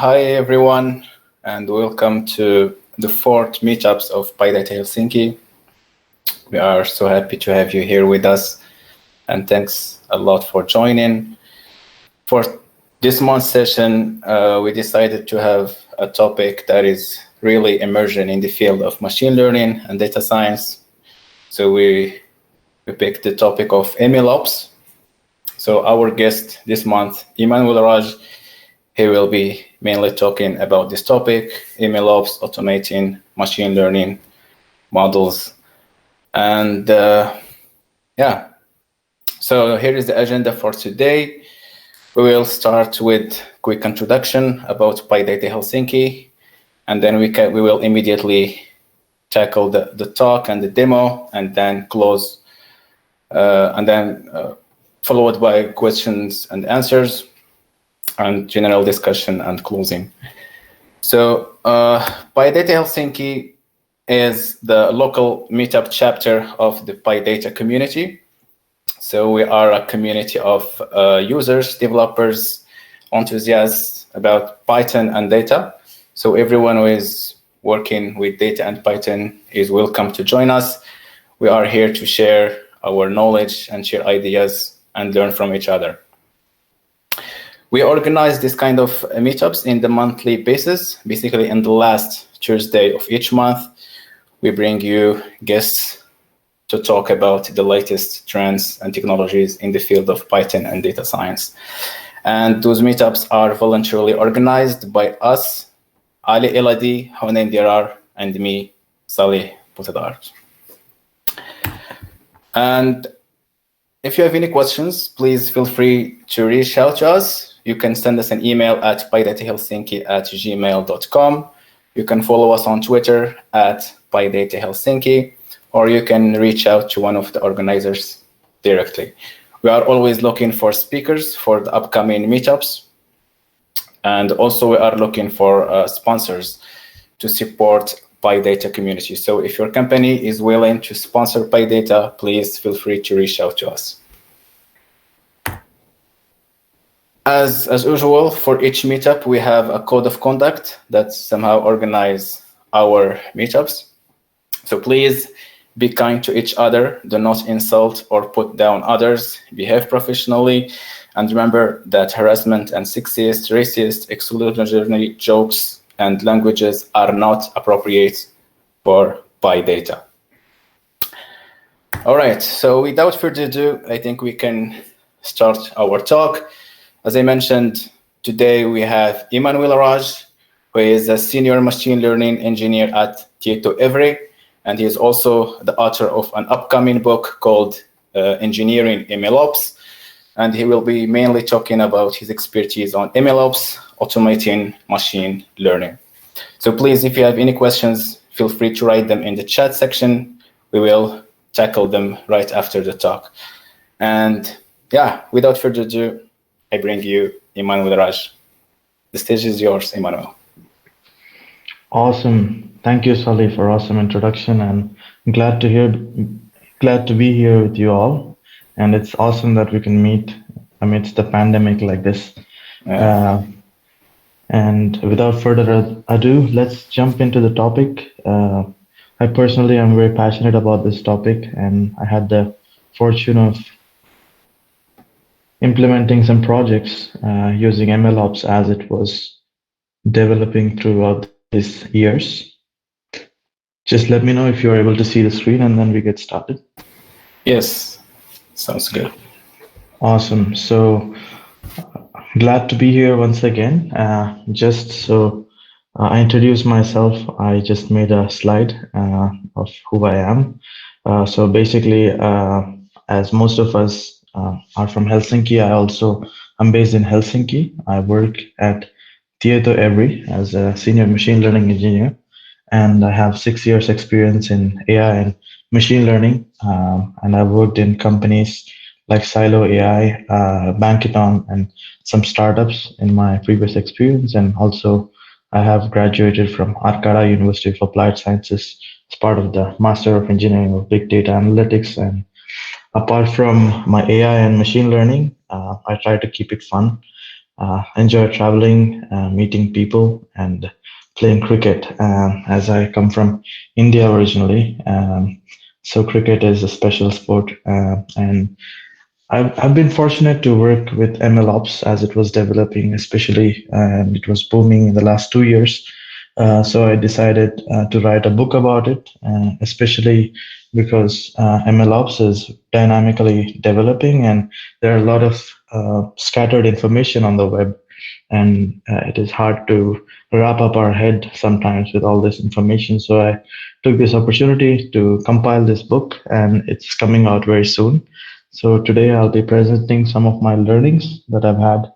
Hi everyone, and welcome to the fourth meetups of PyData Helsinki. We are so happy to have you here with us, and thanks a lot for joining. For this month's session, we decided to have a topic that is really emerging in the field of machine learning and data science. So we picked the topic of MLOps. So our guest this month, Emmanuel Raj, he will be mainly talking about this topic, MLOps, automating machine learning models. And so here is the agenda for today. We will start with quick introduction about PyData Helsinki, and then we will immediately tackle the talk and the demo, and then close, followed by questions and answers, and general discussion and closing. So PyData Helsinki is the local meetup chapter of the PyData community. So we are a community of users, developers, enthusiasts about Python and data. So everyone who is working with data and Python is welcome to join us. We are here to share our knowledge and share ideas and learn from each other. We organize this kind of meetups in the monthly basis. Basically, in the last Tuesday of each month, we bring you guests to talk about the latest trends and technologies in the field of Python and data science. And those meetups are voluntarily organized by us, Ali Eladi, Honen Dirar, and me, Salih Potadar. And if you have any questions, please feel free to reach out to us. You can send us an email at pydatahelsinki@gmail.com. You can follow us on Twitter at PyDataHelsinki, or you can reach out to one of the organizers directly. We are always looking for speakers for the upcoming meetups. And also we are looking for sponsors to support PyData community. So if your company is willing to sponsor PyData, please feel free to reach out to us. As usual, for each meetup, we have a code of conduct that somehow organize our meetups. So please be kind to each other. Do not insult or put down others. Behave professionally. And remember that harassment and sexist, racist, exclusionary jokes and languages are not appropriate for PyData. All right, so without further ado, I think we can start our talk. As I mentioned, today we have Emmanuel Raj, who is a senior machine learning engineer at TietoEvry, and he is also the author of an upcoming book called Engineering MLOps, and he will be mainly talking about his expertise on MLOps, automating machine learning. So please, if you have any questions, feel free to write them in the chat section. We will tackle them right after the talk. And yeah, without further ado, I bring you Emmanuel Raj. The stage is yours, Emmanuel. Awesome. Thank you, Salih, for awesome introduction, and glad to be here with you all. And it's awesome that we can meet amidst the pandemic like this. Yeah. And without further ado, let's jump into the topic. I personally am very passionate about this topic, and I had the fortune of implementing some projects using MLOps as it was developing throughout these years. Just let me know if you're able to see the screen, and then we get started. Yes, sounds good. Awesome. So glad to be here once again. Just so I introduce myself, I just made a slide of who I am. So basically, as most of us are from Helsinki, I'm based in Helsinki. I work at TietoEvry as a senior machine learning engineer, and I have 6 years experience in AI and machine learning. And I've worked in companies like Silo AI, Bankiton, and some startups in my previous experience. And also I have graduated from Arcada University of Applied Sciences as part of the Master of Engineering of Big Data Analytics. And apart from my AI and machine learning, I try to keep it fun. enjoy traveling, meeting people, and playing cricket. As I come from India originally, so cricket is a special sport, and I've been fortunate to work with MLOps as it was developing, especially, and it was booming in the last 2 years. So I decided to write a book about it, especially because MLOps is dynamically developing, and there are a lot of scattered information on the web, and it is hard to wrap up our head sometimes with all this information. So I took this opportunity to compile this book, and it's coming out very soon. So today I'll be presenting some of my learnings that I've had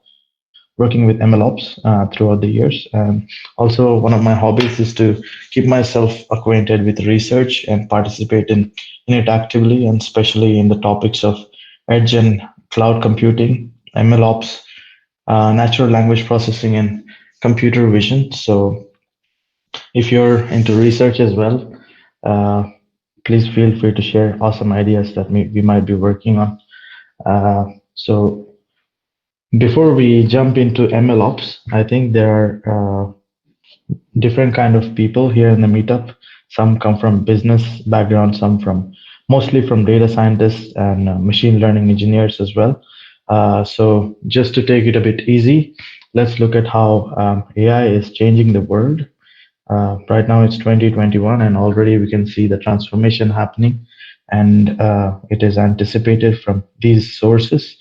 working with MLOps throughout the years. And also, one of my hobbies is to keep myself acquainted with research and participate in it actively, and especially in the topics of edge and cloud computing, MLOps, natural language processing, and computer vision. So if you're into research as well, uh, please feel free to share awesome ideas that we might be working on. So before we jump into MLOps, I think there are different kind of people here in the meetup. Some come from business background, some from mostly from data scientists and machine learning engineers as well. So just to take it a bit easy, let's look at how AI is changing the world. Right now it's 2021, and already we can see the transformation happening, and it is anticipated from these sources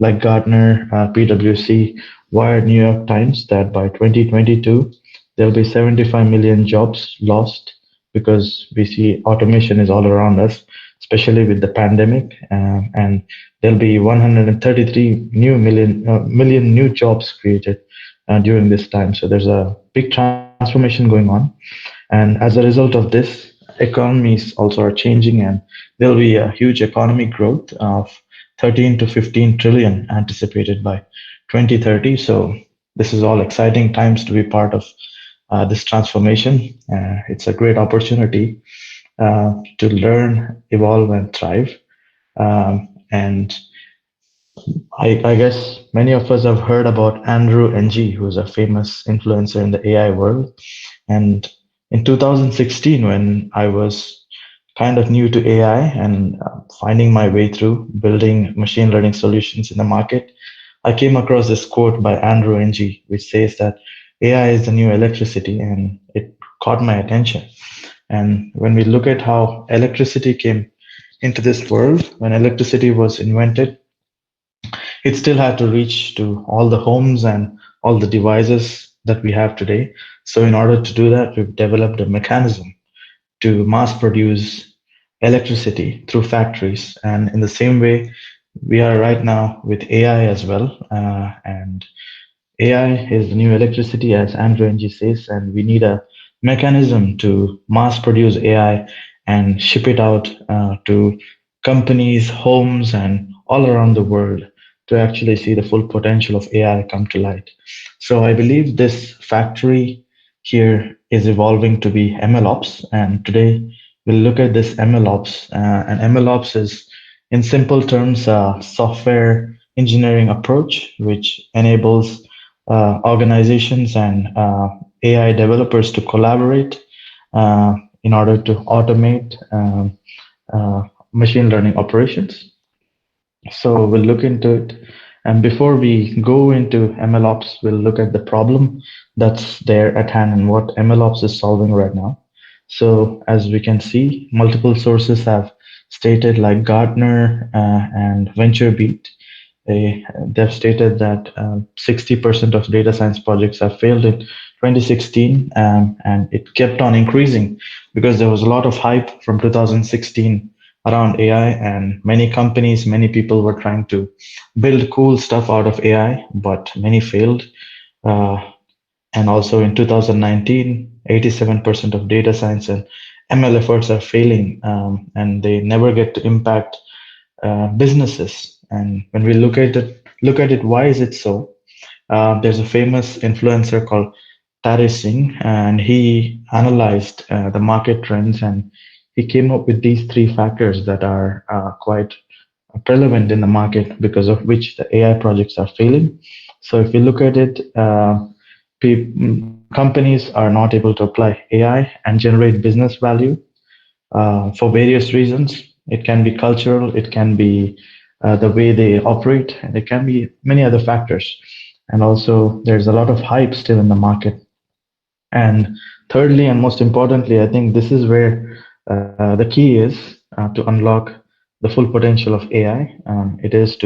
like Gartner, PwC, Wired, New York Times that by 2022 there'll be 75 million jobs lost because we see automation is all around us, especially with the pandemic, and there'll be 133 million new jobs created during this time. So there's a big transformation going on. And as a result of this, economies also are changing, and there'll be a huge economic growth of 13 to 15 trillion anticipated by 2030. So this is all exciting times to be part of this transformation. It's a great opportunity to learn, evolve, and thrive. And I guess many of us have heard about Andrew Ng, who's a famous influencer in the AI world. And in 2016, when I was kind of new to AI and finding my way through building machine learning solutions in the market, I came across this quote by Andrew Ng, which says that AI is the new electricity, and it caught my attention. And when we look at how electricity came into this world, when electricity was invented, it still had to reach to all the homes and all the devices that we have today. So in order to do that, we've developed a mechanism to mass produce electricity through factories. And in the same way, we are right now with AI as well. And AI is the new electricity, as Andrew Ng says, and we need a mechanism to mass produce AI and ship it out to companies, homes, and all around the world to actually see the full potential of AI come to light. So I believe this factory here is evolving to be MLOps, and today we'll look at this MLOps. And MLOps is, in simple terms, a software engineering approach which enables organizations and AI developers to collaborate in order to automate machine learning operations. So we'll look into it. And before we go into MLOps, we'll look at the problem that's there at hand and what MLOps is solving right now. So as we can see, multiple sources have stated, like Gartner and VentureBeat, they've stated that 60% of data science projects have failed in 2016, and it kept on increasing because there was a lot of hype from 2016 around AI, and many companies, many people were trying to build cool stuff out of AI, but many failed. And also in 2019, 87% of data science and ML efforts are failing, and they never get to impact businesses. And when we look at it, why is it so? There's a famous influencer called Singh, and he analyzed the market trends, and he came up with these three factors that are quite prevalent in the market because of which the AI projects are failing. So if you look at it, companies are not able to apply AI and generate business value for various reasons. It can be cultural, it can be the way they operate, and it can be many other factors. And also, there's a lot of hype still in the market. And thirdly, and most importantly, I think this is where the key is to unlock the full potential of AI. It is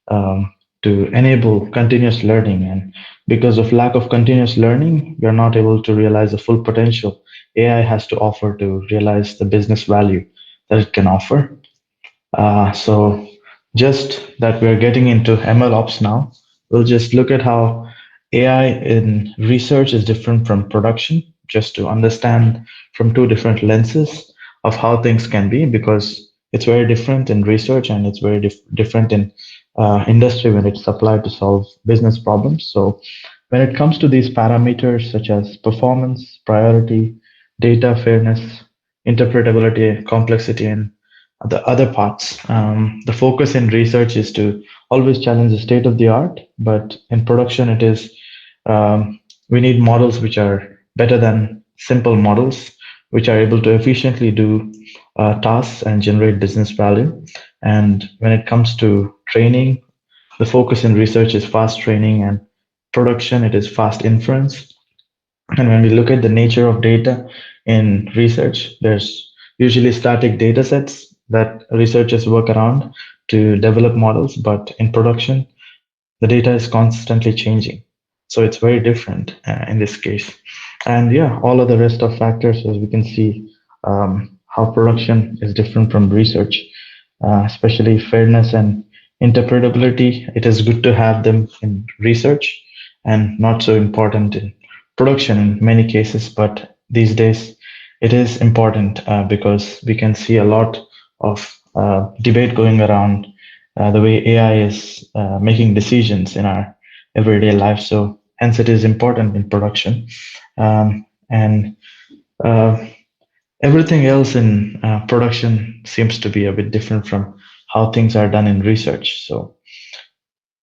um, to enable continuous learning. And because of lack of continuous learning, you're not able to realize the full potential AI has to offer to realize the business value that it can offer. So just that we're getting into MLOps now, we'll just look at how AI in research is different from production, just to understand from two different lenses of how things can be, because it's very different in research and it's very different in industry when it's applied to solve business problems. So when it comes to these parameters such as performance, priority, data fairness, interpretability, complexity, and the other parts. The focus in research is to always challenge the state of the art, but in production, it is we need models which are better than simple models, which are able to efficiently do tasks and generate business value. And when it comes to training, the focus in research is fast training, and production, it is fast inference. And when we look at the nature of data in research, there's usually static data sets that researchers work around to develop models, but in production, the data is constantly changing. So it's very different in this case. And yeah, all of the rest of factors, as we can see, how production is different from research, especially fairness and interpretability. It is good to have them in research and not so important in production in many cases, but these days it is important because we can see a lot of debate going around the way AI is making decisions in our everyday life. So hence it is important in production. And uh, Everything else in production seems to be a bit different from how things are done in research. So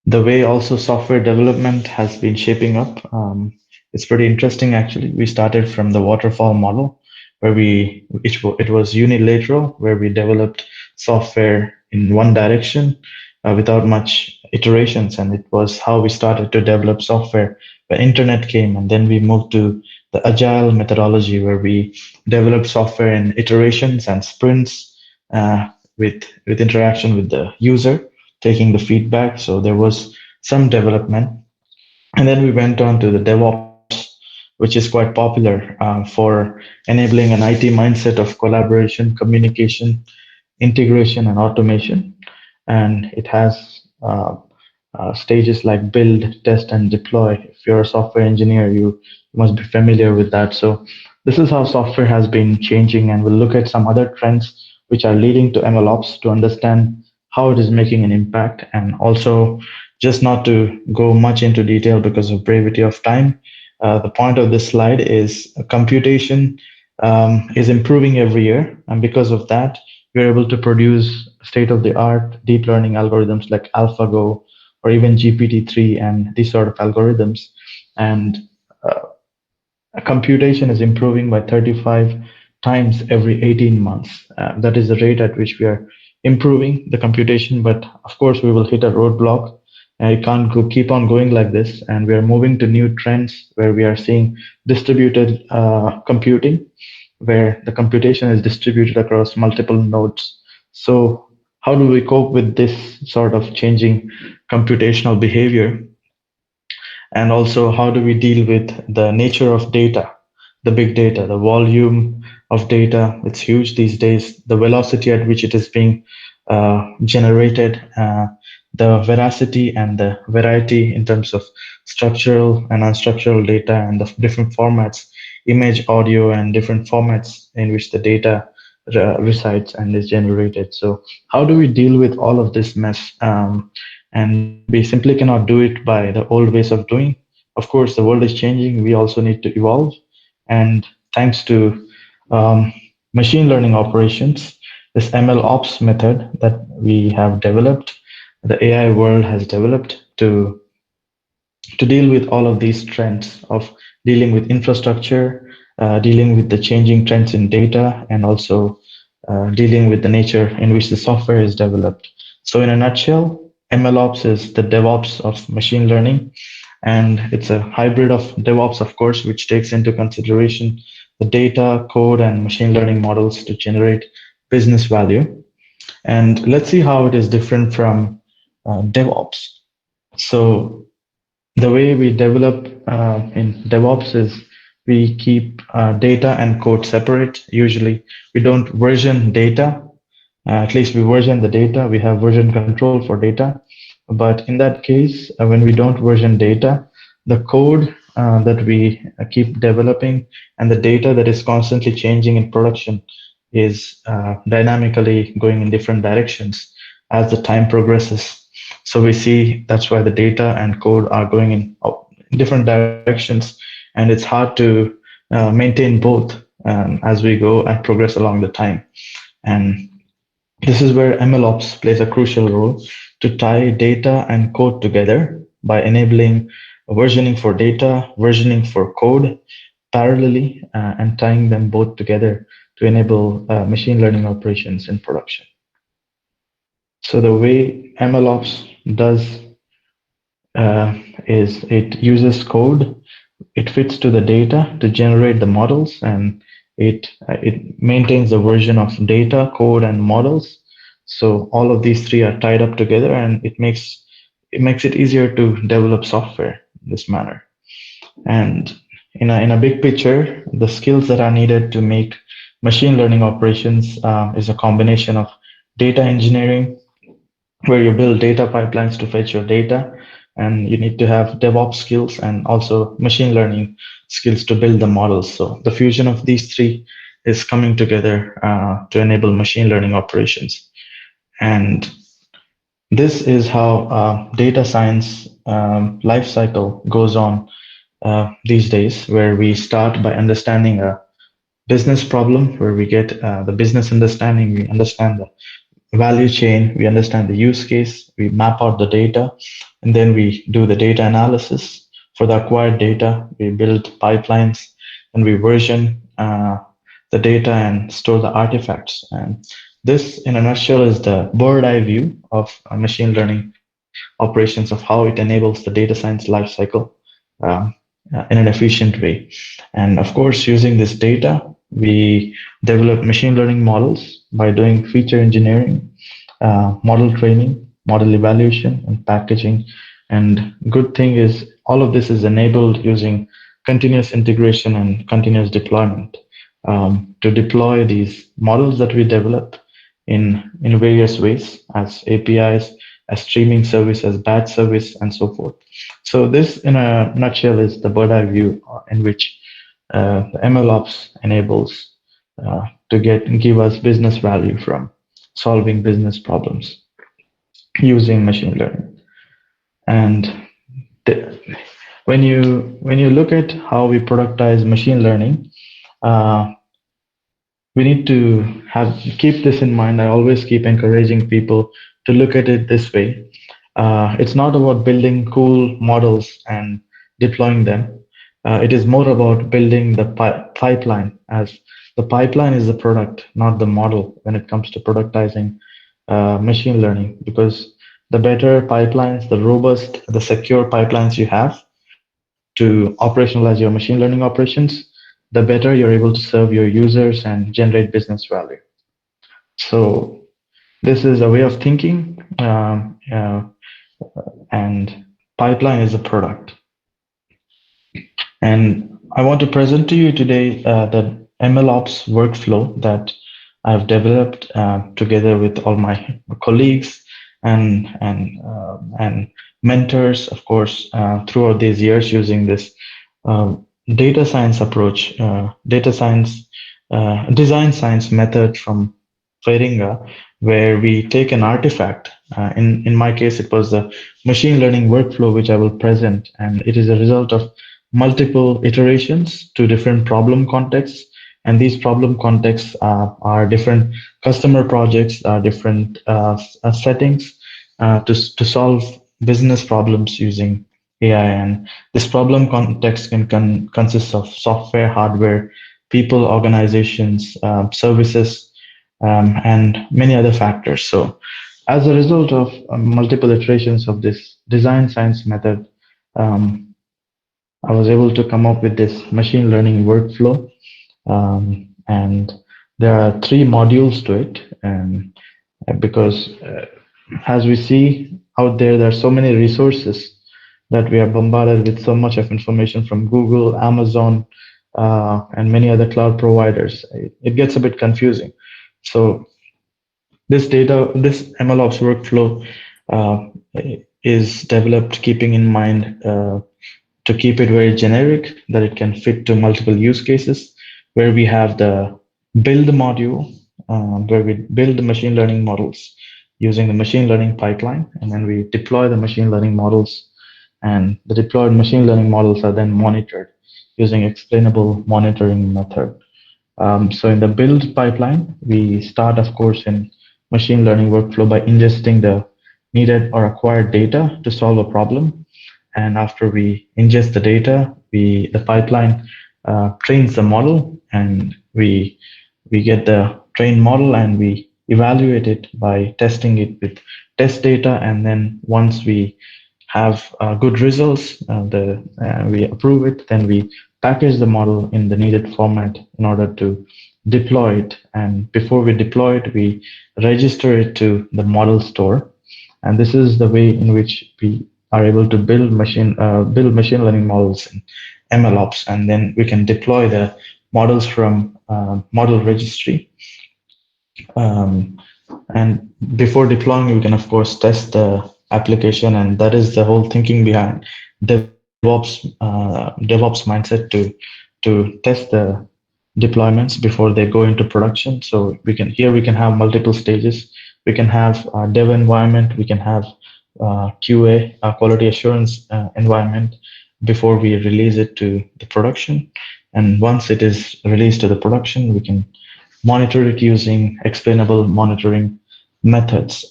the way also software development has been shaping up. It's pretty interesting actually. We started from the waterfall model where it was unilateral, where we developed software in one direction without much iterations, and it was how we started to develop software when internet came, and then we moved to the agile methodology where we developed software in iterations and sprints with interaction with the user taking the feedback. So there was some development. And then we went on to the DevOps, which is quite popular for enabling an IT mindset of collaboration, communication, integration, and automation. And it has stages like build, test, and deploy. If you're a software engineer, you must be familiar with that. So this is how software has been changing, and we'll look at some other trends which are leading to MLOps to understand how it is making an impact, and also just not to go much into detail because of brevity of time. The point of this slide is computation is improving every year, and because of that, we're able to produce state-of-the-art deep learning algorithms like AlphaGo or even GPT-3 and these sort of algorithms. And uh, computation is improving by 35 times every 18 months. That is the rate at which we are improving the computation. But of course, we will hit a roadblock. It can't keep on going like this. And we are moving to new trends where we are seeing distributed computing, where the computation is distributed across multiple nodes. So how do we cope with this sort of changing computational behavior? And also, how do we deal with the nature of data, the big data, the volume of data? It's huge these days. The velocity at which it is being generated, the veracity and the variety in terms of structural and unstructural data and the different formats, image, audio, and different formats in which the data resides and is generated. So how do we deal with all of this mess? And we simply cannot do it by the old ways of doing. Of course, the world is changing. We also need to evolve. And thanks to machine learning operations, this MLOps method that we have developed, the AI world has developed to to deal with all of these trends of dealing with infrastructure, dealing with the changing trends in data, and also dealing with the nature in which the software is developed. So in a nutshell, MLOps is the DevOps of machine learning, and it's a hybrid of DevOps, of course, which takes into consideration the data, code, and machine learning models to generate business value. And let's see how it is different from DevOps. So the way we develop in DevOps is we keep data and code separate. Usually, we don't version data. At least we version the data. We have version control for data. But in that case, when we don't version data, the code that we keep developing and the data that is constantly changing in production is dynamically going in different directions as the time progresses. So we see that's why the data and code are going in different directions, and it's hard to maintain both as we go and progress along the time. And this is where MLOps plays a crucial role to tie data and code together by enabling versioning for data, versioning for code parallelly, and tying them both together to enable machine learning operations in production. So the way MLOps does is it uses code, it fits to the data to generate the models, and it maintains the version of data, code, and models. So all of these three are tied up together, and it makes it easier to develop software in this manner. And in a big picture, the skills that are needed to make machine learning operations is a combination of data engineering, where you build data pipelines to fetch your data, and you need to have DevOps skills and also machine learning skills to build the models. So the fusion of these three is coming together to enable machine learning operations. And this is how data science life cycle goes on these days, where we start by understanding a business problem, where we get the business understanding, we understand the value chain, we understand the use case, we map out the data, and then we do the data analysis. For the acquired data, we build pipelines and we version the data and store the artifacts. And this, in a nutshell, is the bird eye view of machine learning operations, of how it enables the data science lifecycle uh, in an efficient way. And of course, using this data, we develop machine learning models by doing feature engineering, model training, model evaluation, and packaging. And good thing is all of this is enabled using continuous integration and continuous deployment to deploy these models that we develop in various ways as APIs, as streaming service, as batch service, and so forth. So this, in a nutshell, is the bird eye view in which the MLOps enables to give us business value from solving business problems using machine learning. And when you look at how we productize machine learning, we need to keep this in mind. I always keep encouraging people to look at it this way. It's not about building cool models and deploying them. It is more about building the pipeline, as the pipeline is the product, not the model when it comes to productizing machine learning. Because the better pipelines, the robust, the secure pipelines you have to operationalize your machine learning operations, the better you're able to serve your users and generate business value. So this is a way of thinking, and pipeline is a product. And I want to present to you today the MLOps workflow that I've developed together with all my colleagues and mentors, of course, throughout these years, using this data science approach, data science, design science method from IARIA, where we take an artifact. In my case, it was the machine learning workflow, which I will present, and it is a result of multiple iterations to different problem contexts. And these problem contexts are different customer projects, different settings to solve business problems using AI. And this problem context can consist of software, hardware, people, organizations, services, and many other factors. So as a result of multiple iterations of this design science method, um, I was able to come up with this machine learning workflow. And there are three modules to it. And because as we see out there, there are so many resources that we are bombarded with so much of information from Google, Amazon, and many other cloud providers. It gets a bit confusing. So this MLOps workflow uh, is developed keeping in mind to keep it very generic, that it can fit to multiple use cases, where we have the build module, where we build the machine learning models using the machine learning pipeline, and then we deploy the machine learning models, and the deployed machine learning models are then monitored using explainable monitoring method. So in the build pipeline, we start, of course, in machine learning workflow by ingesting the needed or acquired data to solve a problem. And after we ingest the data, the pipeline trains the model, and we get the trained model, and we evaluate it by testing it with test data. And then once we have good results, we approve it, then we package the model in the needed format in order to deploy it. And before we deploy it, we register it to the model store. And this is the way in which we are able to build machine learning models in MLOps, and then we can deploy the models from model registry. And before deploying, we can of course test the application, and that is the whole thinking behind DevOps mindset, to test the deployments before they go into production. So we can have multiple stages. We can have a dev environment. We can have QA, quality assurance environment, before we release it to the production. And once it is released to the production, we can monitor it using explainable monitoring methods.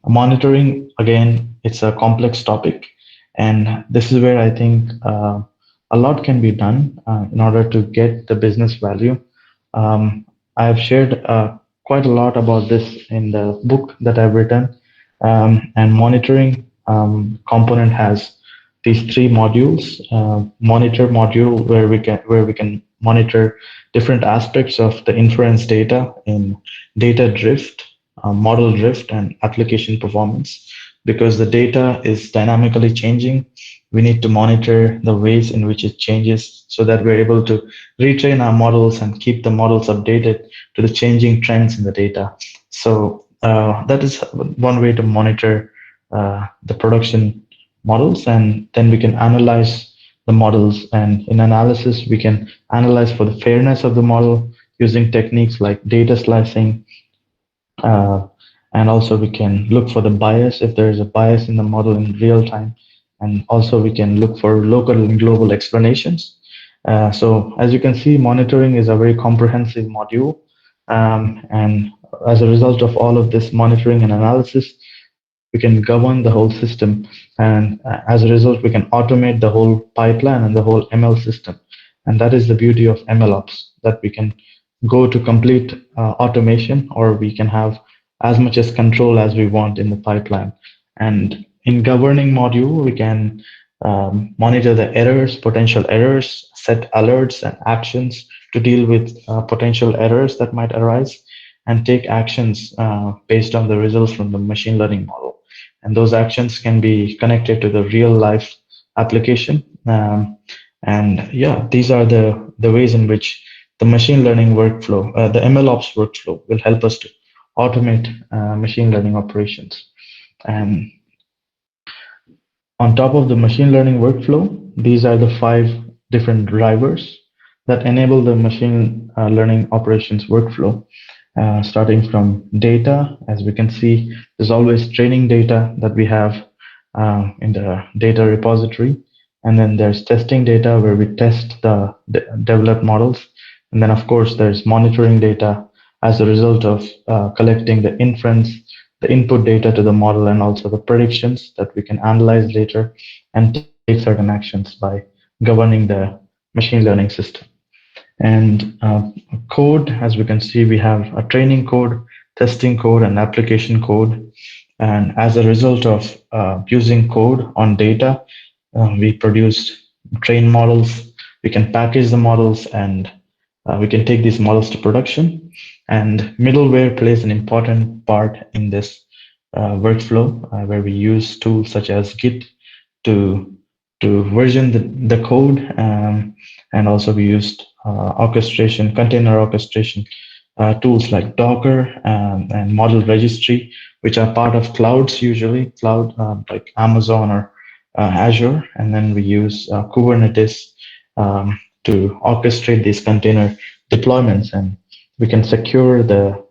Monitoring, again, it's a complex topic, and this is where I think a lot can be done in order to get the business value. I have shared quite a lot about this in the book that I've written, and monitoring component has these three modules. Monitor module, where we can monitor different aspects of the inference data in data drift, model drift, and application performance. Because the data is dynamically changing, we need to monitor the ways in which it changes, so that we're able to retrain our models and keep the models updated to the changing trends in the data. So that is one way to monitor the production models. And then we can analyze the models, and in analysis we can analyze for the fairness of the model using techniques like data slicing, uh, and also we can look for the bias, if there is a bias in the model in real time. And also we can look for local and global explanations. So as you can see, monitoring is a very comprehensive module. And as a result of all of this monitoring and analysis, we can govern the whole system. And as a result, we can automate the whole pipeline and the whole ML system. And that is the beauty of MLOps, that we can go to complete automation, or we can have as much as control as we want in the pipeline. And in governing module, we can monitor the errors, potential errors, set alerts and actions to deal with potential errors that might arise, and take actions based on the results from the machine learning model. And those actions can be connected to the real life application. And yeah, these are the ways in which the machine learning workflow, the MLOps workflow, will help us to automate machine learning operations. And on top of the machine learning workflow, these are the 5 different drivers that enable the machine learning operations workflow. Starting from data, as we can see, there's always training data that we have in the data repository. And then there's testing data, where we test the developed models. And then, of course, there's monitoring data as a result of collecting the inference, the input data to the model, and also the predictions that we can analyze later and take certain actions by governing the machine learning system. And code, as we can see, we have a training code, testing code, and application code. And as a result of using code on data, we produced train models. We can package the models, and we can take these models to production. And middleware plays an important part in this workflow, where we use tools such as Git to version the code, and also we used orchestration, container orchestration tools like Docker and model registry, which are part of clouds, usually cloud like Amazon or Azure. And then we use Kubernetes to orchestrate these container deployments, and we can secure the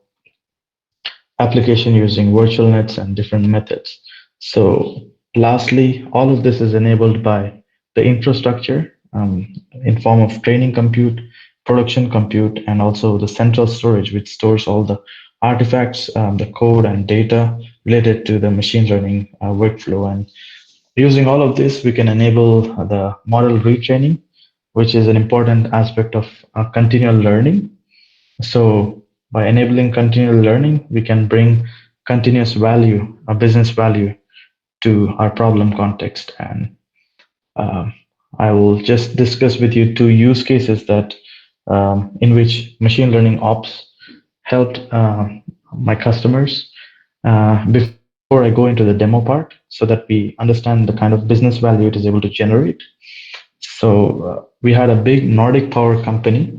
application using virtual nets and different methods. So lastly, all of this is enabled by the infrastructure in form of training compute, production compute, and also the central storage, which stores all the artifacts, the code and data related to the machine learning workflow. And using all of this, we can enable the model retraining, which is an important aspect of continual learning. So by enabling continual learning, we can bring continuous value, a business value, to our problem context. And I will just discuss with you two use cases that in which machine learning ops helped my customers before I go into the demo part, so that we understand the kind of business value it is able to generate. So we had a big Nordic power company,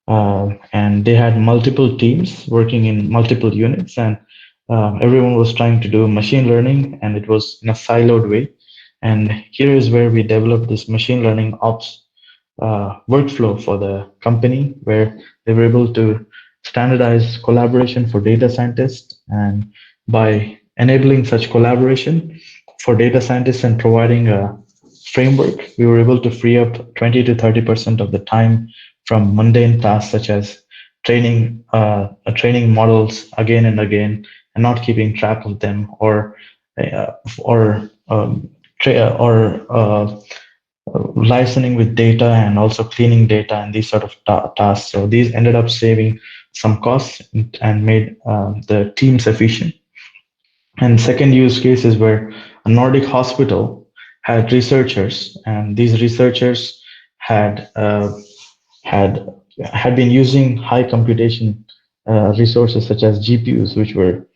and they had multiple teams working in multiple units, and everyone was trying to do machine learning, and it was in a siloed way. And here is where we developed this machine learning ops workflow for the company, where they were able to standardize collaboration for data scientists. And by enabling such collaboration for data scientists and providing a framework, we were able to free up 20 to 30% of the time from mundane tasks such as training models again and again and not keeping track of them, or licensing with data and also cleaning data and these sort of tasks. So these ended up saving some costs and made the teams efficient. And second use case is where a Nordic hospital had researchers, and these researchers had had been using high computation resources such as GPUs, which were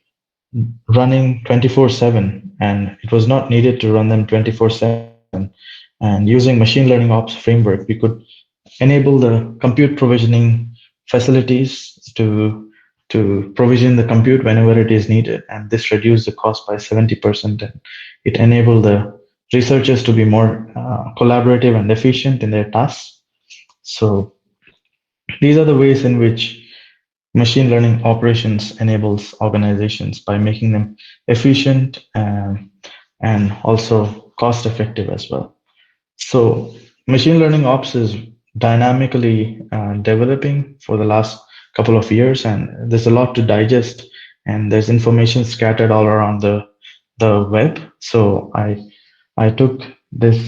running 24/7, and it was not needed to run them 24/7. And using machine learning ops framework, we could enable the compute provisioning facilities to provision the compute whenever it is needed, and this reduced the cost by 70%. And it enabled the researchers to be more collaborative and efficient in their tasks. So these are the ways in which machine learning operations enables organizations by making them efficient and also cost effective as well. So machine learning ops is dynamically developing for the last couple of years, and there's a lot to digest, and there's information scattered all around the web. So I took this,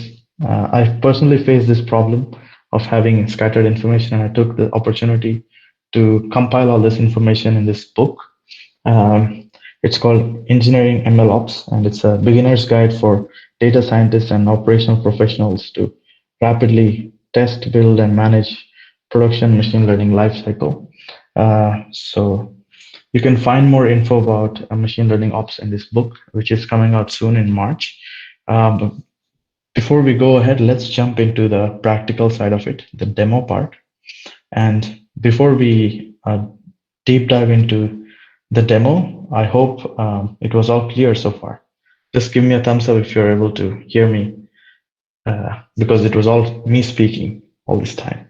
I personally faced this problem of having scattered information, and I took the opportunity to compile all this information in this book. It's called Engineering MLOps, and it's a beginner's guide for data scientists and operational professionals to rapidly test, build, and manage production machine learning lifecycle. So you can find more info about machine learning ops in this book, which is coming out soon in March. But before we go ahead, let's jump into the practical side of it, the demo part. And before we deep dive into the demo, I hope it was all clear so far. Just give me a thumbs up if you're able to hear me, because it was all me speaking all this time.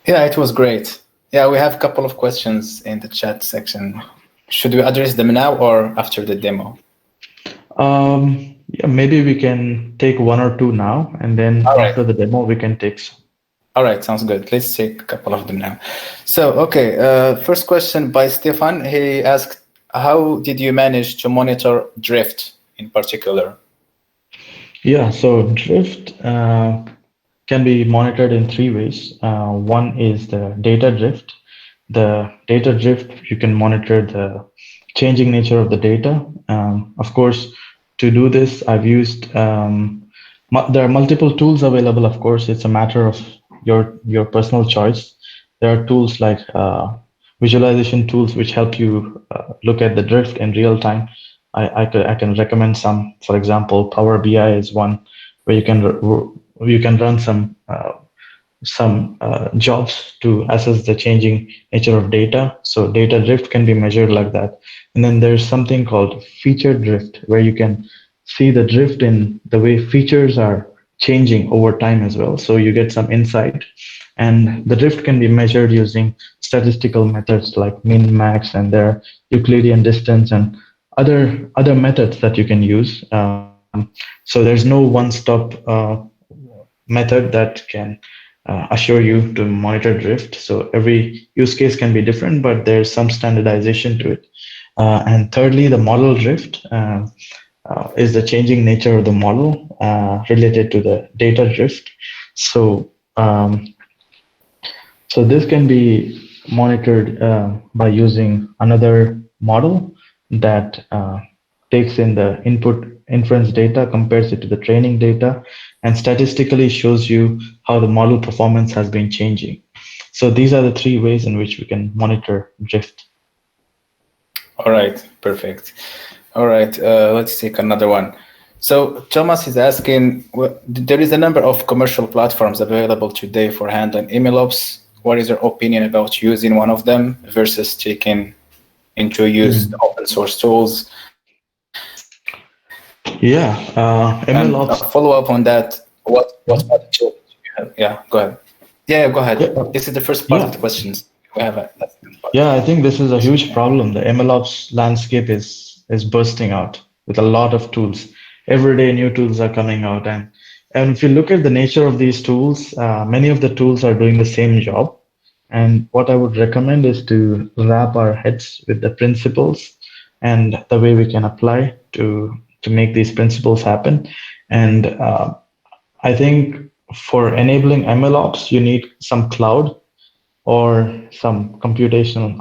Yeah, it was great. Yeah, we have a couple of questions in the chat section. Should we address them now or after the demo? Yeah, maybe we can take one or two now, and then after the demo, we can take some. All right, sounds good. Let's take a couple of them now. So, okay, first question by Stefan. He asked, how did you manage to monitor drift in particular? Yeah, so drift can be monitored in three ways. One is the data drift. The data drift, you can monitor the changing nature of the data. Of course, to do this, I've used, there are multiple tools available. Of course, it's a matter of your personal choice. There are tools like visualization tools which help you look at the drift in real time. I can recommend some. For example, Power BI is one where you can run some jobs to assess the changing nature of data. So data drift can be measured like that. And then there's something called feature drift, where you can see the drift in the way features are changing over time as well. So you get some insight. And the drift can be measured using statistical methods like min, max, and their Euclidean distance and other methods that you can use. So there's no one-stop method that can assure you to monitor drift. So every use case can be different, but there's some standardization to it. And thirdly, the model drift is the changing nature of the model related to the data drift. So so this can be monitored by using another model that takes in the input inference data, compares it to the training data, and statistically shows you how the model performance has been changing. So these are the three ways in which we can monitor drift. All right, perfect. All right, let's take another one. So Thomas is asking, there is a number of commercial platforms available today for handling MLOps. What is your opinion about using one of them versus taking into use the open source tools? Yeah, And MLOps. a follow-up on that, what other tools do you have? Yeah, go ahead. Yeah, go ahead. Yeah. This is the first part of the questions. We have a Yeah, I think this is a huge problem. The MLOps landscape is bursting out with a lot of tools. Every day, new tools are coming out, and if you look at the nature of these tools, many of the tools are doing the same job. And what I would recommend is to wrap our heads with the principles and the way we can apply to make these principles happen. And I think for enabling MLOps, you need some cloud or some computational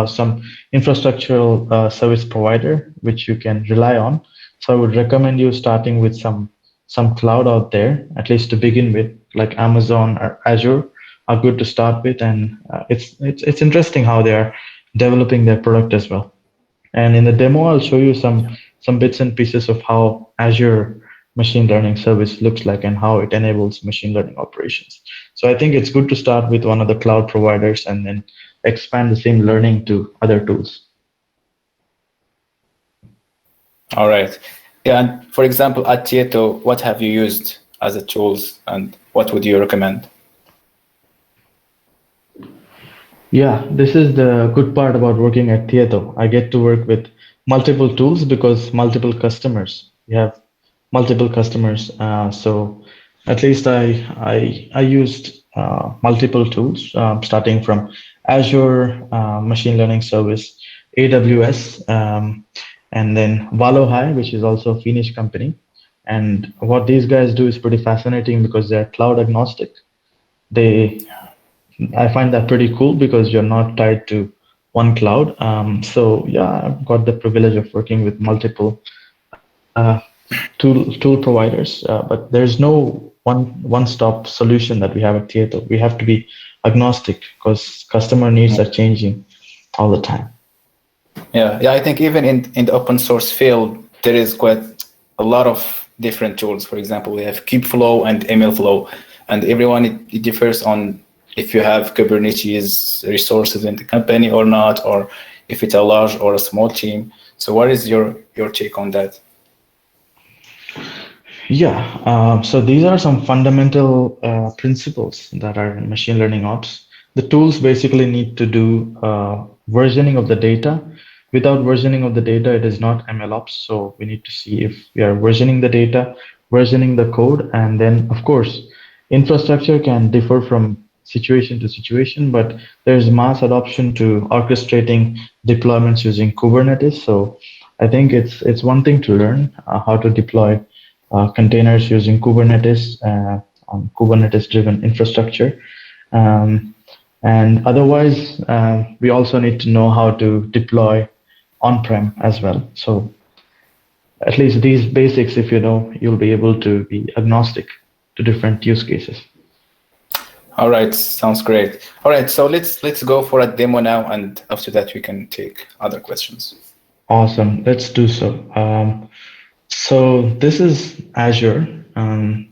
some infrastructural service provider which you can rely on. So I would recommend you starting with some cloud out there, at least to begin with, like Amazon or Azure are good to start with, and it's interesting how they are developing their product as well. And in the demo, I'll show you some bits and pieces of how Azure machine learning service looks like and how it enables machine learning operations. So I think it's good to start with one of the cloud providers and then expand the same learning to other tools. All right. Yeah, and for example, at Tieto, what have you used as a tools and what would you recommend? Yeah, this is the good part about working at Tieto. I get to work with multiple tools because multiple customers. We have multiple customers, so at least I used multiple tools, starting from Azure machine learning service, AWS, and then Valohai, which is also a Finnish company. And what these guys do is pretty fascinating because they're cloud agnostic. I find that pretty cool because you're not tied to one cloud. So yeah, I've got the privilege of working with multiple tool providers, but there's no one-stop solution that we have at Tieto. We have to be agnostic because customer needs are changing all the time. Yeah, I think even in the open source field, there is quite a lot of different tools. For example, we have Kubeflow and MLflow, and everyone it differs on if you have Kubernetes resources in the company or not, or if it's a large or a small team. So what is your take on that? Yeah, so these are some fundamental principles that are in machine learning ops. The tools basically need to do versioning of the data. Without versioning of the data, it is not MLOps. So we need to see if we are versioning the data, versioning the code, and then of course, infrastructure can differ from situation to situation, but there's mass adoption to orchestrating deployments using Kubernetes. So I think it's one thing to learn how to deploy containers using Kubernetes on Kubernetes-driven infrastructure. And otherwise, we also need to know how to deploy on-prem as well. So at least these basics, if you know, you'll be able to be agnostic to different use cases. All right, sounds great. All right, so let's go for a demo now, and after that we can take other questions. Awesome, let's do so. So this is Azure. I'm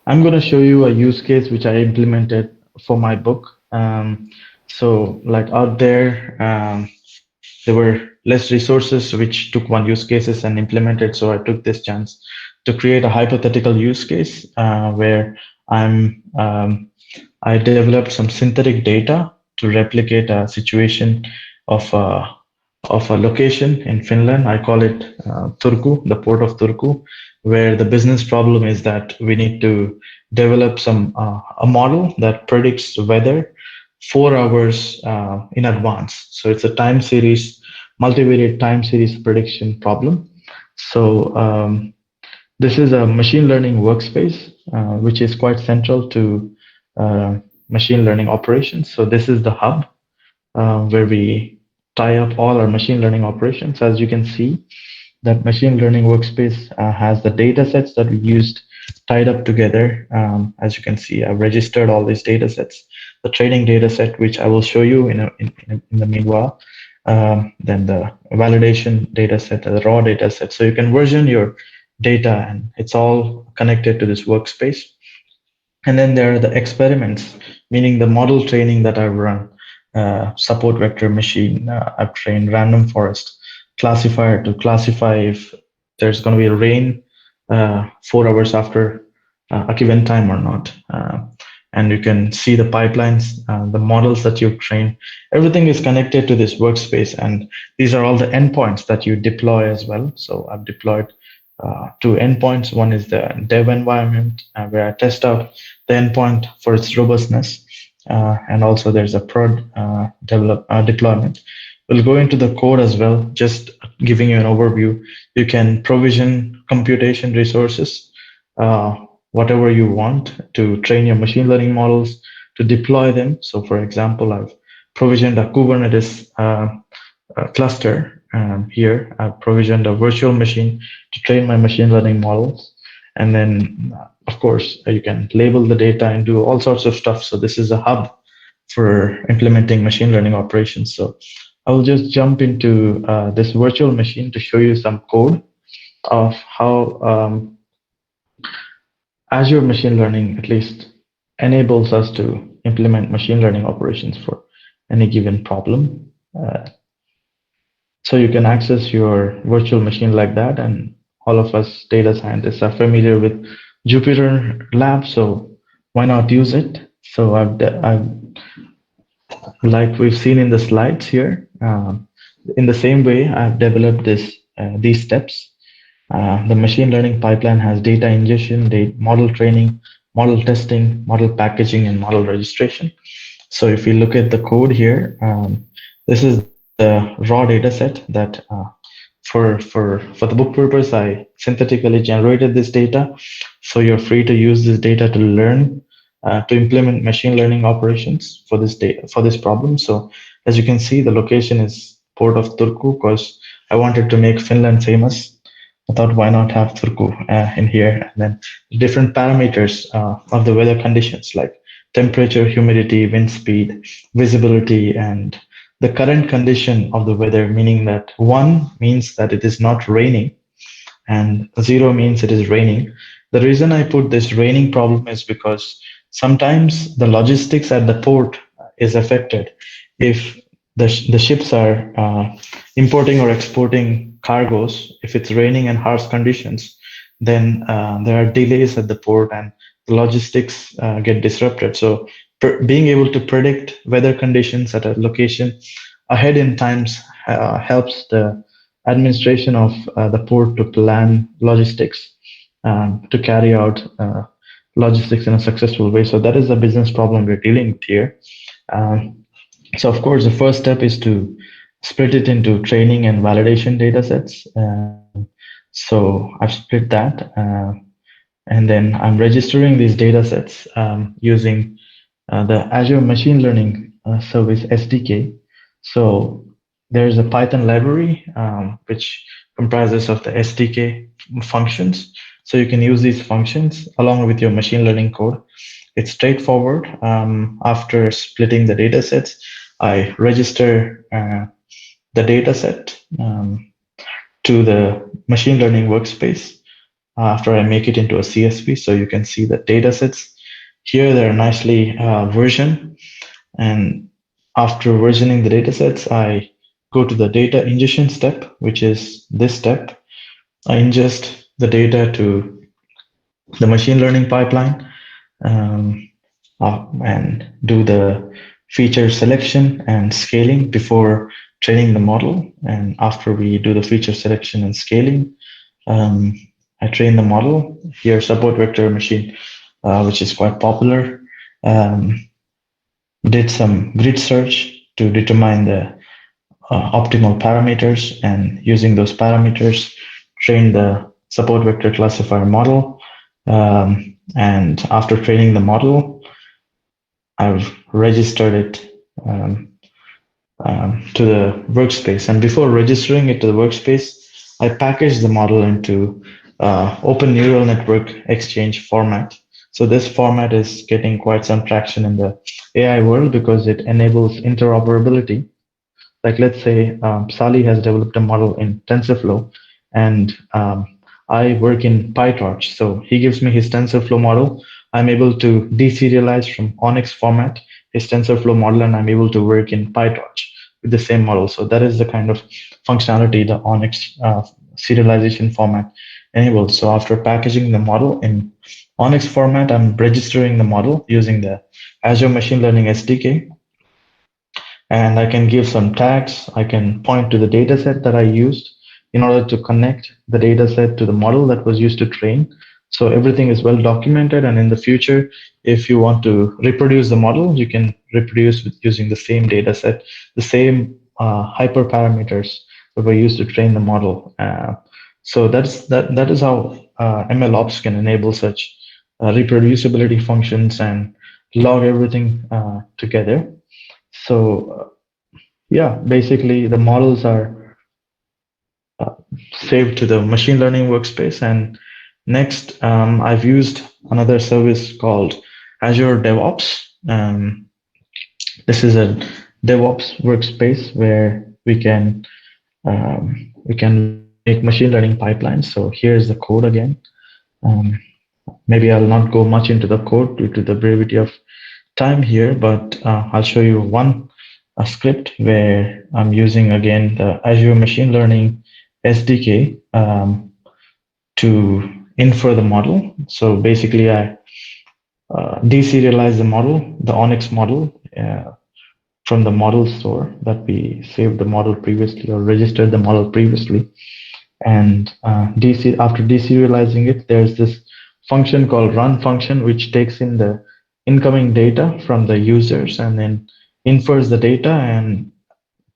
going to show you a use case which I implemented for my book. So like out there were less resources which took one use cases and implemented. So I took this chance to create a hypothetical use case where I developed some synthetic data to replicate a situation of a location in Finland. I call it Turku, the port of Turku, where the business problem is that we need to develop a model that predicts the weather 4 hours in advance. So it's a time series, multivariate time series prediction problem. So this is a machine learning workspace, which is quite central to machine learning operations. So this is the hub where we tie up all our machine learning operations. As you can see, that machine learning workspace has the data sets that we used tied up together. As you can see, I've registered all these data sets, the training data set, which I will show you in the meanwhile. Then the validation data set, the raw data set. So you can version your data and it's all connected to this workspace. And then there are the experiments, meaning the model training that I've run. Support vector machine, I've trained random forest classifier to classify if there's going to be a rain 4 hours after a given time or not. And you can see the pipelines, the models that you've trained. Everything is connected to this workspace, and these are all the endpoints that you deploy as well. So I've deployed two endpoints. One is the dev environment, where I test out the endpoint for its robustness. And also there's a prod deployment. We'll go into the code as well, just giving you an overview. You can provision computation resources, whatever you want to train your machine learning models, to deploy them. So for example, I've provisioned a Kubernetes cluster here. I've provisioned a virtual machine to train my machine learning models. And then, of course, you can label the data and do all sorts of stuff. So this is a hub for implementing machine learning operations. So I will just jump into this virtual machine to show you some code of how Azure machine learning at least enables us to implement machine learning operations for any given problem. So you can access your virtual machine like that, and all of us data scientists are familiar with Jupyter Lab, so why not use it? So I've like we've seen in the slides here, in the same way I've developed these steps. The machine learning pipeline has data ingestion, model training, model testing, model packaging, and model registration. So if you look at the code here, this is the raw data set that for the book purpose, I synthetically generated this data. So you're free to use this data to learn, to implement machine learning operations for this problem. So as you can see, the location is port of Turku because I wanted to make Finland famous. I thought, why not have Turku in here? And then different parameters of the weather conditions like temperature, humidity, wind speed, visibility, and the current condition of the weather, meaning that 1 means that it is not raining and 0 means it is raining. The reason I put this raining problem is because sometimes the logistics at the port is affected. If the ships are importing or exporting cargoes, if it's raining and harsh conditions, then there are delays at the port and the logistics get disrupted. So being able to predict weather conditions at a location ahead in times helps the administration of the port to plan logistics, to carry out logistics in a successful way. So that is the business problem we're dealing with here. So of course, the first step is to split it into training and validation data sets. So I've split that. And then I'm registering these data sets using the Azure Machine Learning Service SDK. So there's a Python library which comprises of the SDK functions. So you can use these functions along with your machine learning code. It's straightforward. After splitting the data sets, I register the data set to the machine learning workspace after I make it into a CSV. So you can see the data sets here. They're nicely versioned. And after versioning the data sets, I go to the data ingestion step, which is this step. I ingest the data to the machine learning pipeline and do the feature selection and scaling before training the model. And after we do the feature selection and scaling, I train the model. Here, support vector machine, which is quite popular. Did some grid search to determine the optimal parameters, and using those parameters, train the support vector classifier model. And after training the model, I've registered it to the workspace. And before registering it to the workspace, I package the model into Open Neural Network Exchange format. So this format is getting quite some traction in the AI world because it enables interoperability. Like let's say Sally has developed a model in TensorFlow, and I work in PyTorch. So he gives me his TensorFlow model. I'm able to deserialize from Onyx format his TensorFlow model, and I'm able to work in PyTorch with the same model. So that is the kind of functionality the Onyx serialization format enables. So after packaging the model in Onyx format, I'm registering the model using the Azure Machine Learning SDK. And I can give some tags. I can point to the data set that I used in order to connect the data set to the model that was used to train. So everything is well documented. And in the future, if you want to reproduce the model, you can reproduce with using the same data set, the same hyperparameters that were used to train the model. So that is how MLOps can enable such reproducibility functions and log everything together. So yeah, basically the models are saved to the machine learning workspace. And next, I've used another service called Azure DevOps. This is a DevOps workspace where we can make machine learning pipelines. So here's the code again. Maybe I'll not go much into the code due to the brevity of time here, but I'll show you one script where I'm using again the Azure Machine Learning SDK to infer the model. So basically, I deserialize the model, the Onyx model, from the model store that we saved the model previously or registered the model previously. And after deserializing it, there's this function called run function, which takes in the incoming data from the users and then infers the data and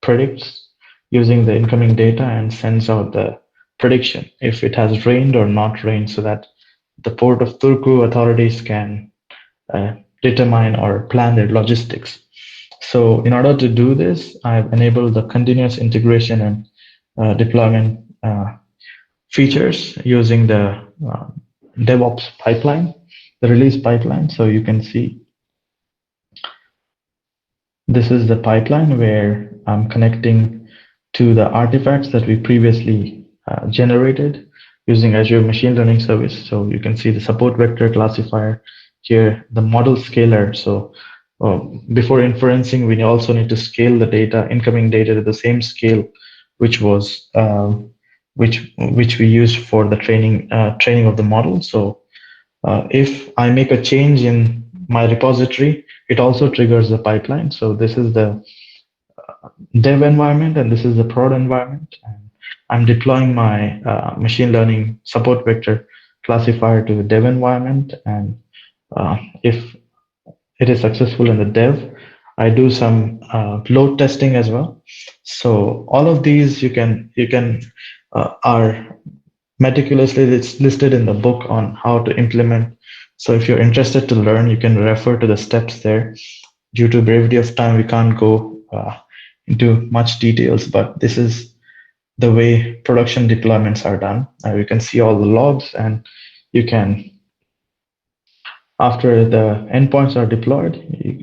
predicts using the incoming data and sends out the prediction if it has rained or not rained, so that the port of Turku authorities can determine or plan their logistics. So in order to do this, I've enabled the continuous integration and deployment features using the DevOps pipeline, the release pipeline. So you can see this is the pipeline where I'm connecting to the artifacts that we previously generated using Azure Machine Learning Service. So you can see the support vector classifier here, the model scaler. So before inferencing, we also need to scale the data, incoming data, to the same scale which was which we used for the training of the model. So if I make a change in my repository, it also triggers the pipeline. So this is the dev environment and this is the prod environment. And I'm deploying my machine learning support vector classifier to the dev environment. And if it is successful in the dev, I do some load testing as well. So all of these you can are meticulously listed in the book on how to implement. So if you're interested to learn, you can refer to the steps there. Due to brevity of time, we can't go into much details, but this is the way production deployments are done. You can see all the logs, and you can, after the endpoints are deployed,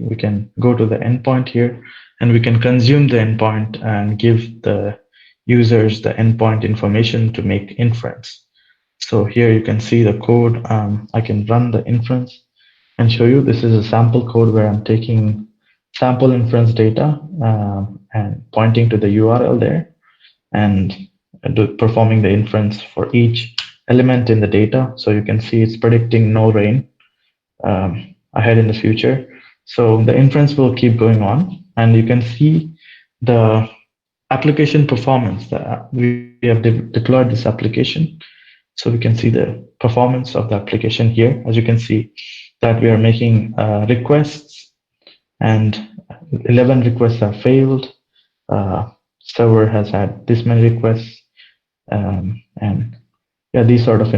we can go to the endpoint here, and we can consume the endpoint and give the users the endpoint information to make inference. So here you can see the code. I can run the inference and show you. This is a sample code where I'm taking sample inference data and pointing to the URL there and performing the inference for each element in the data. So you can see it's predicting no rain ahead in the future. So the inference will keep going on, and you can see the application performance that we have deployed this application. So we can see the performance of the application here. As you can see that we are making requests, and 11 requests have failed. Server has had this many requests, and yeah, these sort of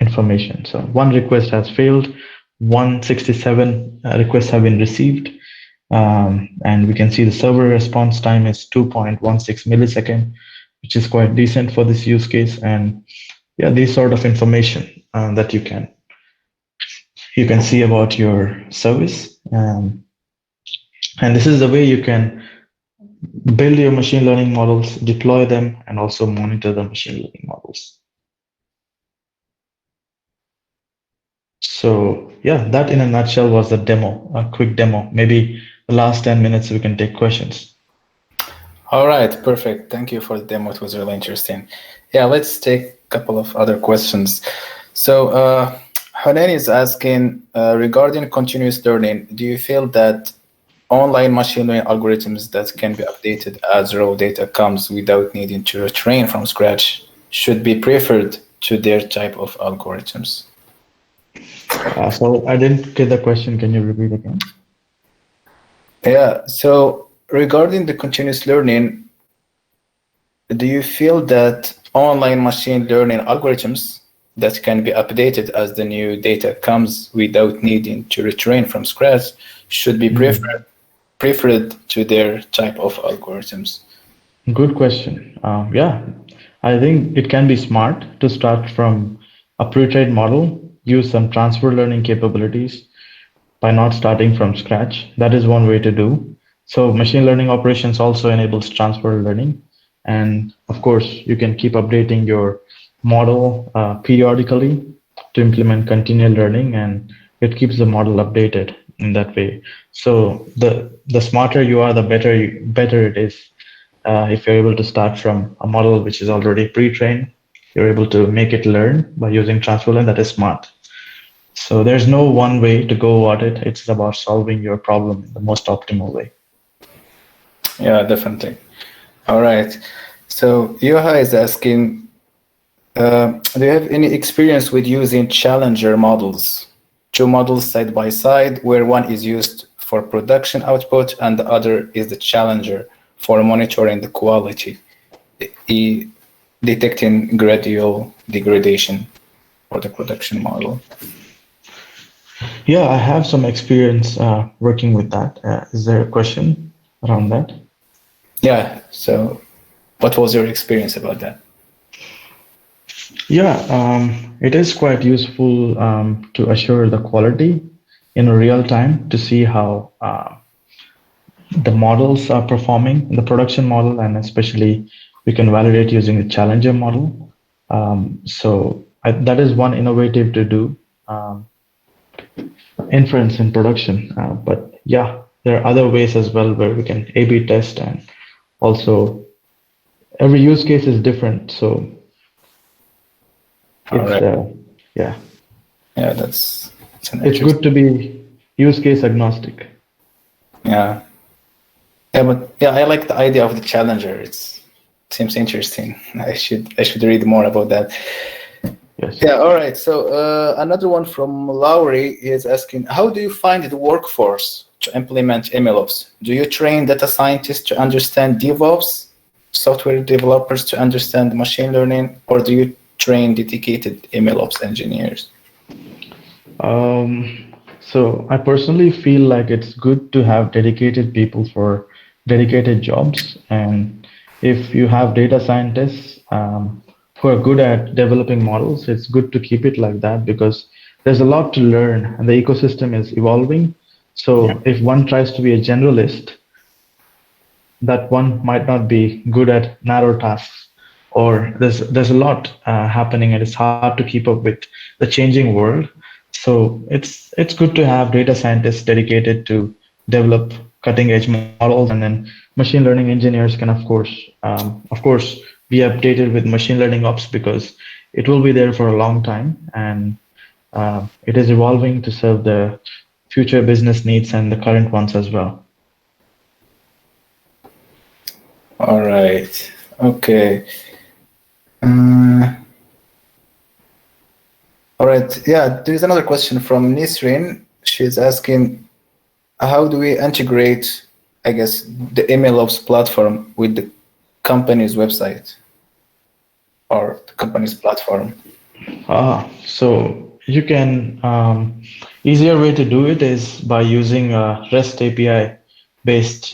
information. So one request has failed, 167 requests have been received, and we can see the server response time is 2.16 millisecond, which is quite decent for this use case. And yeah, these sort of information that you can see about your service, and this is the way you can build your machine learning models, deploy them, and also monitor the machine learning models. So yeah, that in a nutshell was the demo, a quick demo. Maybe the last 10 minutes we can take questions. All right, perfect. Thank you for the demo. It was really interesting. Yeah, let's take a couple of other questions. So Hanan is asking, regarding continuous learning, do you feel that online machine learning algorithms that can be updated as raw data comes without needing to retrain from scratch should be preferred to their type of algorithms? So I didn't get the question. Can you repeat again? Yeah, so regarding the continuous learning, do you feel that online machine learning algorithms that can be updated as the new data comes without needing to retrain from scratch should be preferred to their type of algorithms? Good question. Yeah, I think it can be smart to start from a pre-trained model, use some transfer learning capabilities by not starting from scratch. That is one way to do. So machine learning operations also enables transfer learning. And of course, you can keep updating your model periodically to implement continual learning, and it keeps the model updated in that way. So the smarter you are, the better it is. If you're able to start from a model which is already pre-trained, you're able to make it learn by using transfer learn. That is smart. So there's no one way to go about it. It's about solving your problem in the most optimal way. Yeah, definitely. All right. So Yoha is asking, do you have any experience with using challenger models, two models side by side, where one is used for production output and the other is the challenger for monitoring the quality, detecting gradual degradation for the production model? Yeah, I have some experience working with that. Is there a question around that? Yeah. So what was your experience about that? Yeah, it is quite useful to assure the quality in real time to see how the models are performing in the production model, and especially we can validate using the challenger model. That is one innovative to do inference in production. But yeah, there are other ways as well where we can A/B test, and also every use case is different. So it's yeah. Yeah, that's It's good to be use case agnostic. Yeah. Yeah, but yeah, I like the idea of the challenger. It seems interesting. I should read more about that. Yes. Yeah. All right. So another one from Lowry is asking, how do you find the workforce to implement MLOps? Do you train data scientists to understand DevOps, software developers to understand machine learning, or do you train dedicated MLOps engineers? So I personally feel like it's good to have dedicated people for dedicated jobs. And if you have data scientists who are good at developing models, it's good to keep it like that because there's a lot to learn and the ecosystem is evolving. Yeah. So if one tries to be a generalist, that one might not be good at narrow tasks, or there's a lot happening and it's hard to keep up with the changing world. So it's good to have data scientists dedicated to develop cutting edge models, and then machine learning engineers can of course be updated with machine learning ops because it will be there for a long time, and it is evolving to serve the future business needs and the current ones as well. All right. Okay. Uh, all right. Yeah, there is another question from Nisrin. She's asking, how do we integrate, I guess, the MLOps platform with the company's website or the company's platform? So you can easier way to do it is by using a REST API based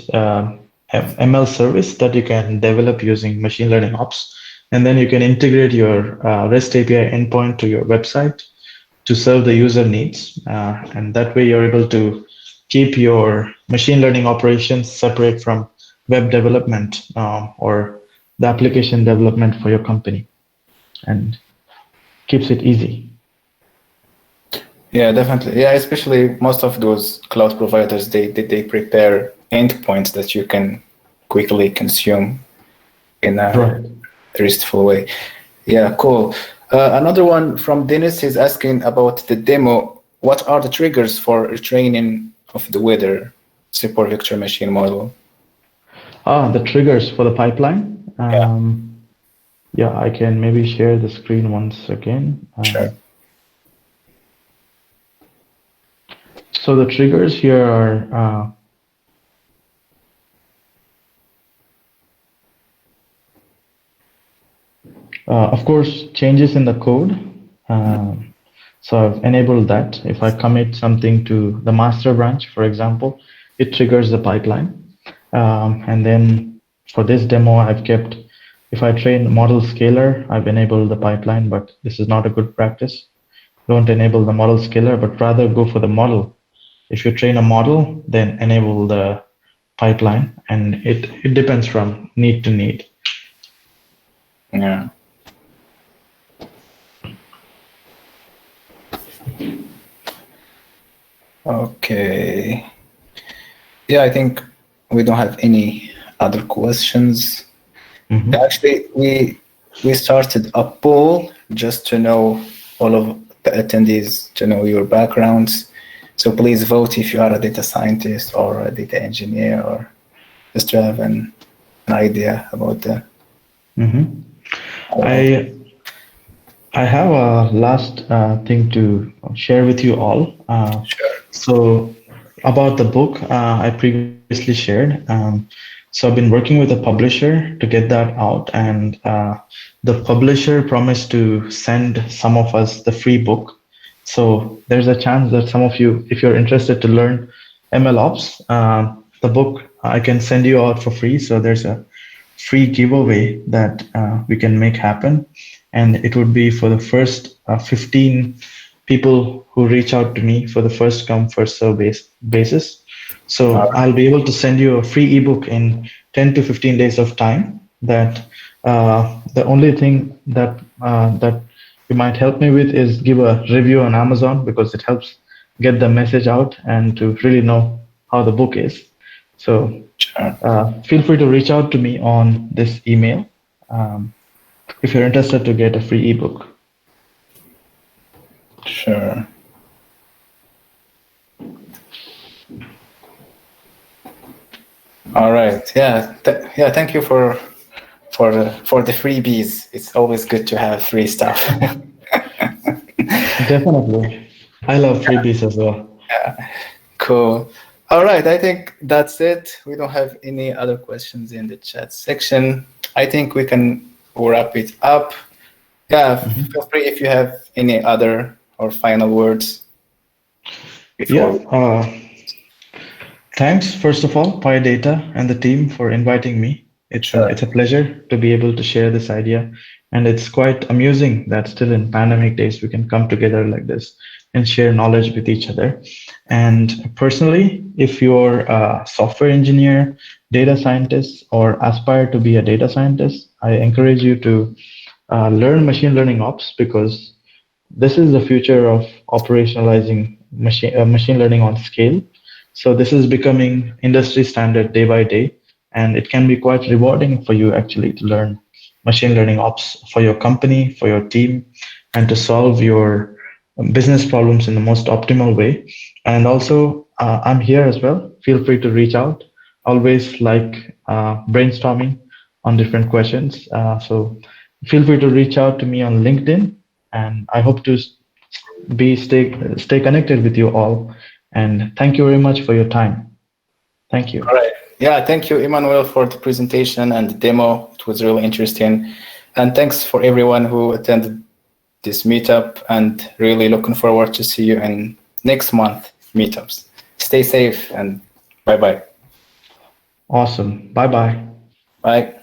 ML service that you can develop using machine learning ops, and then you can integrate your REST API endpoint to your website to serve the user needs, and that way you're able to keep your machine learning operations separate from web development or the application development for your company, and keeps it easy. Yeah, definitely. Yeah, especially most of those cloud providers, they prepare endpoints that you can quickly consume in a Right. restful way. Yeah, cool. Another one from Dennis is asking about the demo. What are the triggers for retraining of the weather support vector machine model? The triggers for the pipeline. Yeah, Yeah, I can maybe share the screen once again. sure. So the triggers here are, of course, changes in the code. So I've enabled that. If I commit something to the master branch, for example, it triggers the pipeline. And then for this demo, I've kept, if I train model scaler, I've enabled the pipeline, but this is not a good practice. Don't enable the model scaler, but rather go for the model. If you train a model, then enable the pipeline, and it depends from need to need. Yeah. Okay. Yeah, I think we don't have any other questions. Mhm. Actually, we started a poll just to know all of the attendees, to know your backgrounds. So please vote if you are a data scientist or a data engineer, or just to have an idea about the. Mhm. Uh, I I have a last thing to share with you all. sure. So about the book I previously shared. So I've been working with a publisher to get that out, and the publisher promised to send some of us the free book. So there's a chance that some of you, if you're interested to learn MLOps, the book I can send you out for free. So there's a free giveaway that we can make happen, and it would be for the first 15 people who reach out to me for the first come first serve basis. Uh, So I'll be able to send you a free ebook in 10 to 15 days of time. That the only thing that you might help me with is give a review on Amazon, because it helps get the message out and to really know how the book is. So sure. feel free to reach out to me on this email um, if you're interested to get a free ebook. Sure. All right. Yeah. Yeah. Thank you for the freebies. It's always good to have free stuff. Definitely. I love freebies as well. Cool. All right. I think that's it. We don't have any other questions in the chat section. I think we can wrap it up. Yeah, feel free if you have any other or final words before. Thanks, first of all, PyData and the team for inviting me. It's a pleasure to be able to share this idea, and it's quite amusing that still in pandemic days we can come together like this and share knowledge with each other. And personally, if you're a software engineer, data scientist, or aspire to be a data scientist, I encourage you to learn machine learning ops because this is the future of operationalizing machine learning on scale. So this is becoming industry standard day by day, and it can be quite rewarding for you actually to learn machine learning ops for your company, for your team, and to solve your business problems in the most optimal way. And also, I'm here as well. Feel free to reach out. Always like brainstorming on different questions. So feel free to reach out to me on LinkedIn, and I hope to stay connected with you all. And thank you very much for your time. Thank you. All right. Yeah, thank you, Emmanuel, for the presentation and the demo. It was really interesting. And thanks for everyone who attended this meetup, and really looking forward to see you in next month meetups. Stay safe and bye-bye. Awesome. Bye-bye. Bye.